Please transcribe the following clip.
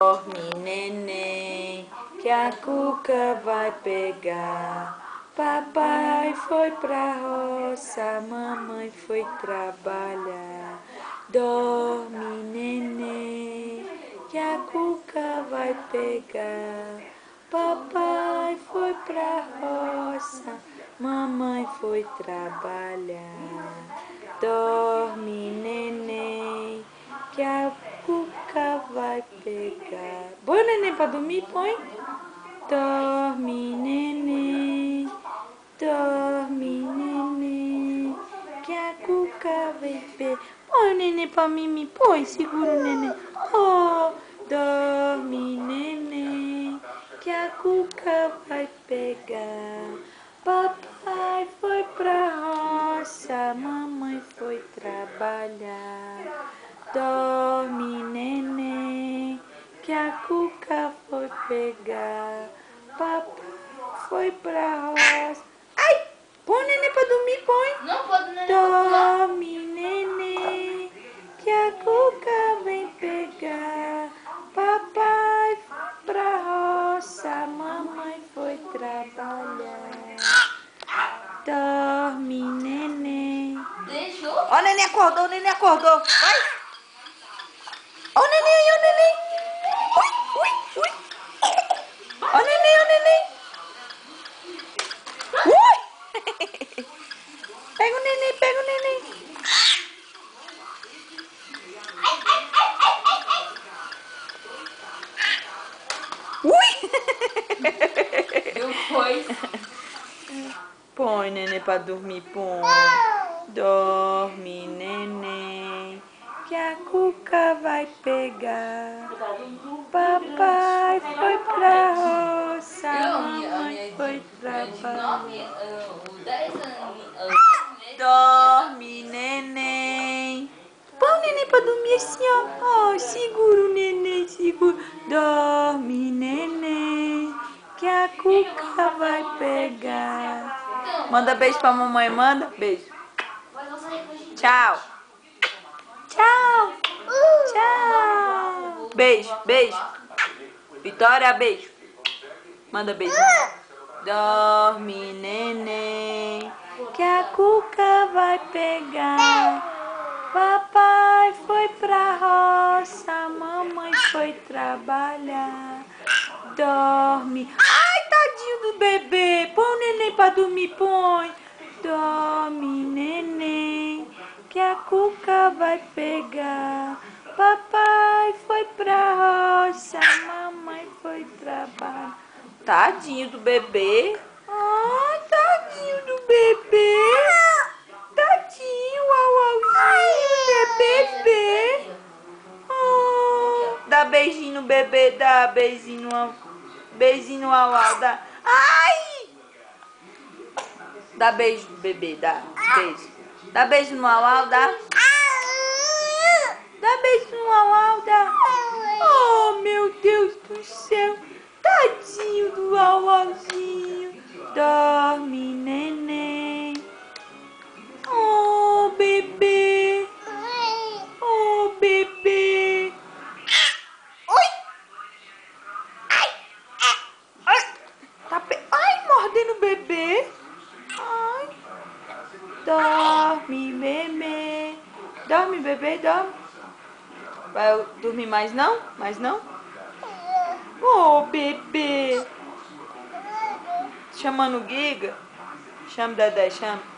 Dorme, neném, que a cuca vai pegar. Papai foi pra roça, mamãe foi trabalhar. Dorme, neném, que a cuca vai pegar. Papai foi pra roça, mamãe foi trabalhar. Dorme, neném, que a cuca vai pegar. Põe o neném pra dormir, põe. Dorme, neném, dorme, neném, que a cuca vai pegar. Põe o neném pra mim, põe, segura o neném. Oh, dorme, neném, que a cuca vai pegar. Papai foi pra roça, mamãe foi trabalhar. Dorme, neném, que a cuca foi pegar. Papai foi pra roça. Ai! Põe o neném pra dormir, põe. Não pode, neném. Dorme, neném, que a cuca vem pegar. Papai foi pra roça, mamãe foi trabalhar. Dorme, neném. Deixou? Ó, o neném acordou, vai. Ó o neném, ó o neném. Ui, ui, ui. Ó o neném, ó o neném. Ui. Pega o neném, pega o neném. Ui. Depois. Põe, neném, pra dormir, põe. Dorme, neném, que a cuca vai pegar. Papai foi pra roça, mamãe foi trabalhar. 10 anos. Dorme, neném. Põe o neném pra dormir assim, ó. Ó, segura o neném, segura. Dorme, neném, que a cuca vai pegar. Manda beijo pra mamãe, manda. Beijo. Tchau. Tchau. Tchau. Beijo, beijo. Vitória, beijo. Manda beijo. Dorme, neném, que a cuca vai pegar. Papai foi pra roça, mamãe foi trabalhar. Dorme. Ai, tadinho do bebê. Põe o neném pra dormir, põe. Dorme, neném, que a cuca vai pegar. Papai foi pra roça, mamãe foi trabalhar. Tadinho do bebê. Ai, tadinho do bebê. Tadinho, auauzinho, bebê. Oh, dá beijinho no bebê, dá beijinho no auau, dá. Ai! Dá beijo no bebê, dá beijo. Dá beijo no auau, dá. Dá beijo no auau, dá. Oh, meu Deus do céu. Tadinho do auauzinho. Dorme, neném. Oh, bebê. Oh, bebê. Oi. Ai. Ai, mordendo o bebê. Ai. Dorme, bebê. Dorme, bebê, dorme. Vai dormir mais não? Mais não? Oh, bebê. Chamando o Giga. Chama o Dedé, chama.